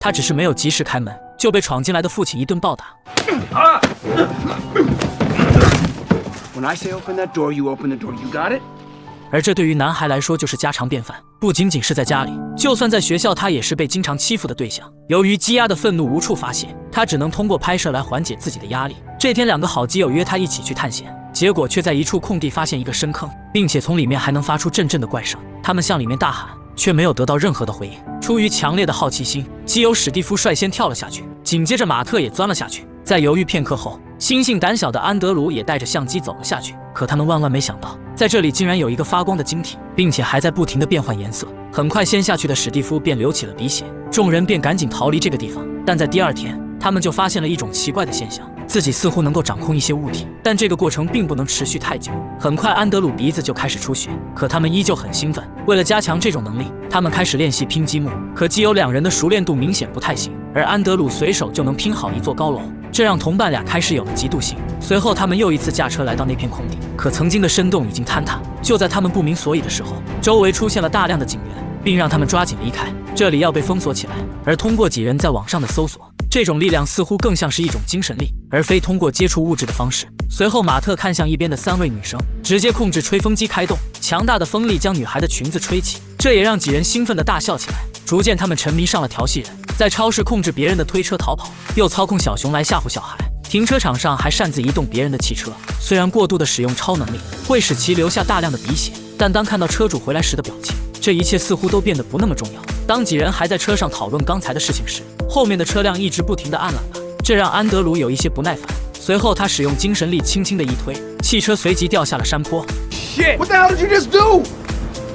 他只是没有及时开门，就被闯进来的父亲一顿暴打。When I say open that door, you open the door. You got it? 而这对于男孩来说就是家常便饭，不仅仅是在家里，就算在学校，他也是被经常欺负的对象。由于积压的愤怒无处发泄，他只能通过拍摄来缓解自己的压力。这天，2个好基友约他一起去探险，结果却在一处空地发现一个深坑，并且从里面还能发出阵阵的怪声。他们向里面大喊，却没有得到任何的回应。出于强烈的好奇心，基友史蒂夫率先跳了下去，紧接着马特也钻了下去。在犹豫片刻后，心性胆小的安德鲁也带着相机走了下去。可他们万万没想到，在这里竟然有一个发光的晶体，并且还在不停地变换颜色。很快，先下去的史蒂夫便流起了鼻血，众人便赶紧逃离这个地方。但在第2天，他们就发现了一种奇怪的现象，自己似乎能够掌控一些物体，但这个过程并不能持续太久。很快，安德鲁鼻子就开始出血，可他们依旧很兴奋。为了加强这种能力，他们开始练习拼积木。可基友2人的熟练度明显不太行，而安德鲁随手就能拼好一座高楼，这让同伴俩开始有了嫉妒心。随后，他们又一次驾车来到那片空地，可曾经的深洞已经坍塌。就在他们不明所以的时候，周围出现了大量的警员，并让他们抓紧离开，这里要被封锁起来。而通过几人在网上的搜索，这种力量似乎更像是一种精神力，而非通过接触物质的方式。随后，马特看向一边的3位女生，直接控制吹风机开动，强大的风力将女孩的裙子吹起，这也让几人兴奋地大笑起来。逐渐，他们沉迷上了调戏人，在超市控制别人的推车逃跑，又操控小熊来吓唬小孩。停车场上还擅自移动别人的汽车。虽然过度的使用超能力会使其留下大量的鼻血，但当看到车主回来时的表情，这一切似乎都变得不那么重要。当几人还在车上讨论刚才的事情时，后面的车辆一直不停地按喇叭，这让安德鲁有一些不耐烦。随后他使用精神力轻轻的一推，汽车随即掉下了山坡。Shit! What the hell did you just do?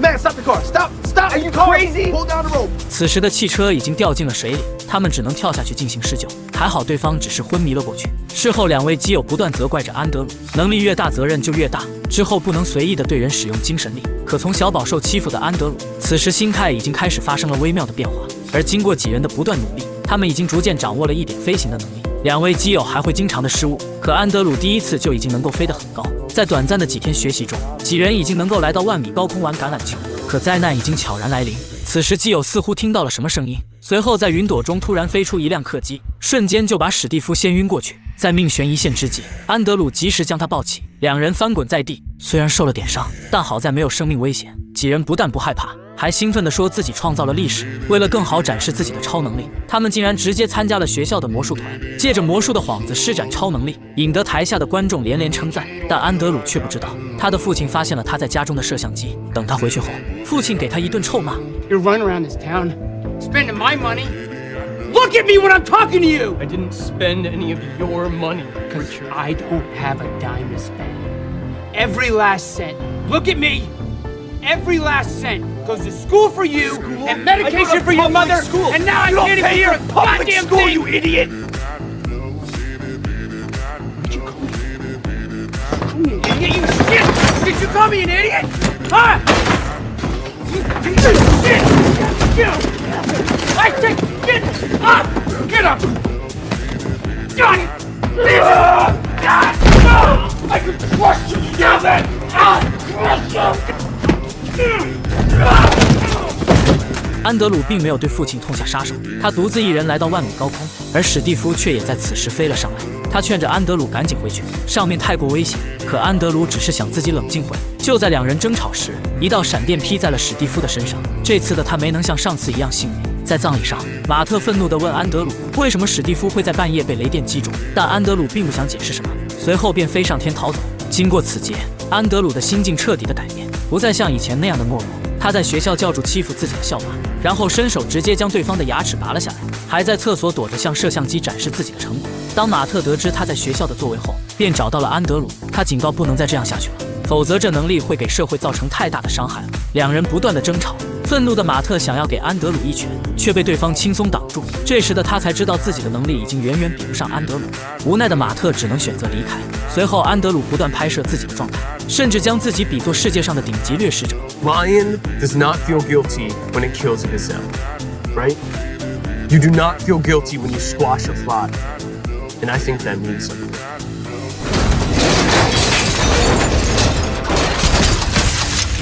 Man, stop the car! Stop! Stop! Are you crazy? Pull down the rope. 此时的汽车已经掉进了水里，他们只能跳下去进行施救。还好对方只是昏迷了过去。事后2位基友不断责怪着安德鲁，能力越大责任就越大，之后不能随意的对人使用精神力。可从小饱受欺负的安德鲁，此时心态已经开始发生了微妙的变化。而经过几人的不断努力，他们已经逐渐掌握了一点飞行的能力。2位基友还会经常的失误，可安德鲁第一次就已经能够飞得很高。在短暂的几天学习中，几人已经能够来到万米高空玩橄榄球。可灾难已经悄然来临，此时基友似乎听到了什么声音，随后在云朵中突然飞出一辆客机，瞬间就把史蒂夫掀晕过去。在命悬一线之际，安德鲁及时将他抱起，2人翻滚在地，虽然受了点伤，但好在没有生命危险。几人不但不害怕，还兴奋地说自己创造了历史。为了更好展示自己的超能力，他们竟然直接参加了学校的魔术团，借着魔术的幌子施展超能力，引得台下的观众连连称赞。但安德鲁却不知道，他的父亲发现了他在家中的摄像机。等他回去后，父亲给他一顿臭骂。You're running around this town, spending my money. Look at me when I'm talking to you! I didn't spend any of your money. Because I don't have a dime to spend. Every last cent. Look at me! Every last cent goes to school for you and medication for your mother, and now I can't even hear a goddamn thing! You idiot! Did you call me an idiot? You shit! Did you call me an idiot? Huh? Shit! Get up! I said get up! Get up! God! I can crush you, you know that? Crush you! 安德鲁并没有对父亲痛下杀手，他独自一人来到万米高空，而史蒂夫却也在此时飞了上来。他劝着安德鲁赶紧回去，上面太过危险。可安德鲁只是想自己冷静会。就在2人争吵时，一道闪电劈在了史蒂夫的身上。这次的他没能像上次一样幸运。在葬礼上，马特愤怒地问安德鲁，为什么史蒂夫会在半夜被雷电击中？但安德鲁并不想解释什么，随后便飞上天逃走。经过此劫，安德鲁的心境彻底的改变，不再像以前那样的懦弱。他在学校叫住欺负自己的校霸，然后伸手直接将对方的牙齿拔了下来，还在厕所躲着向摄像机展示自己的成果。当马特得知他在学校的作为后，便找到了安德鲁，他警告不能再这样下去了，否则这能力会给社会造成太大的伤害了。2人不断的争吵，愤怒的马特想要给安德鲁一拳，却被对方轻松挡住。这时的他才知道自己的能力已经远远比不上安德鲁，无奈的马特只能选择离开。随后安德鲁不断拍摄自己的状态，甚至将自己比作世界上的顶级掠食者。Lion does not feel guilty when it kills a gazelle, right? You do not feel guilty when you squash a fly, and I think that means something.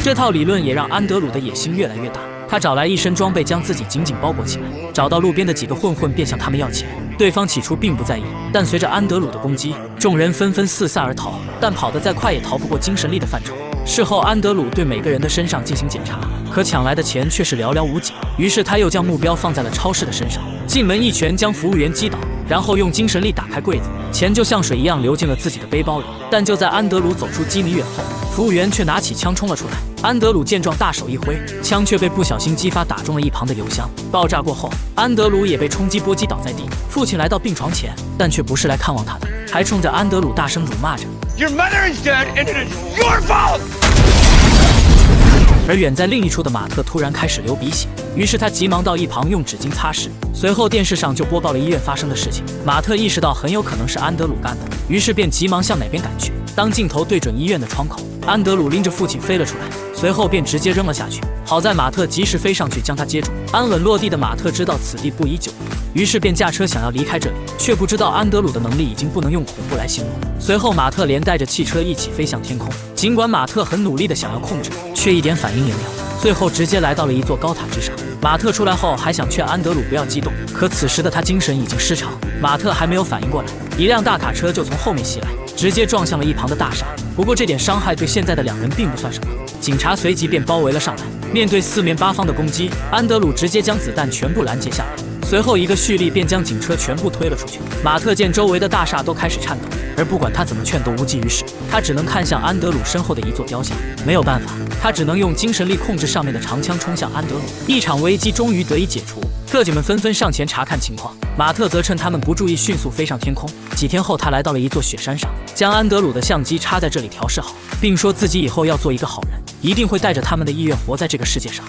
这套理论也让安德鲁的野心越来越大，他找来一身装备将自己紧紧包裹起来，找到路边的几个混混便向他们要钱。对方起初并不在意，但随着安德鲁的攻击，众人纷纷四散而逃。但跑得再快也逃不过精神力的范畴。事后，安德鲁对每个人的身上进行检查，可抢来的钱却是寥寥无几。于是他又将目标放在了超市的身上，进门一拳将服务员击倒，然后用精神力打开柜子，钱就像水一样流进了自己的背包里。但就在安德鲁走出机密院后，服务员却拿起枪冲了出来。安德鲁见状，大手一挥，枪却被不小心击发打中了一旁的油箱。爆炸过后，安德鲁也被冲击波击倒在地。父亲来到病床前，但却不是来看望他的，还冲着安德鲁大声辱骂着 Your mother is dead, and it is your fault. 而远在另一处的马特突然开始流鼻血，于是他急忙到一旁用纸巾擦拭。随后电视上就播报了医院发生的事情。马特意识到很有可能是安德鲁干的，于是便急忙向哪边赶去。当镜头对准医院的窗口，安德鲁拎着父亲飞了出来，随后便直接扔了下去。好在马特及时飞上去将他接住。安稳落地的马特知道此地不宜久留，于是便驾车想要离开这里，却不知道安德鲁的能力已经不能用恐怖来形容。随后马特连带着汽车一起飞向天空，尽管马特很努力的想要控制，却一点反应也没有，最后直接来到了一座高塔之上。马特出来后还想劝安德鲁不要激动，可此时的他精神已经失常，马特还没有反应过来，一辆大卡车就从后面袭来，直接撞向了一旁的大厦。不过这点伤害对现在的两人并不算什么，警察随即便包围了上来。面对四面八方的攻击，安德鲁直接将子弹全部拦截下来，随后一个蓄力便将警车全部推了出去。马特见周围的大厦都开始颤抖，而不管他怎么劝都无济于事，他只能看向安德鲁身后的一座雕像。没有办法，他只能用精神力控制上面的长枪冲向安德鲁。一场危机终于得以解除，特警们纷纷上前查看情况，马特则趁他们不注意迅速飞上天空。几天后，他来到了一座雪山上，将安德鲁的相机插在这里调试好，并说自己以后要做一个好人，一定会带着他们的意愿活在这个世界上。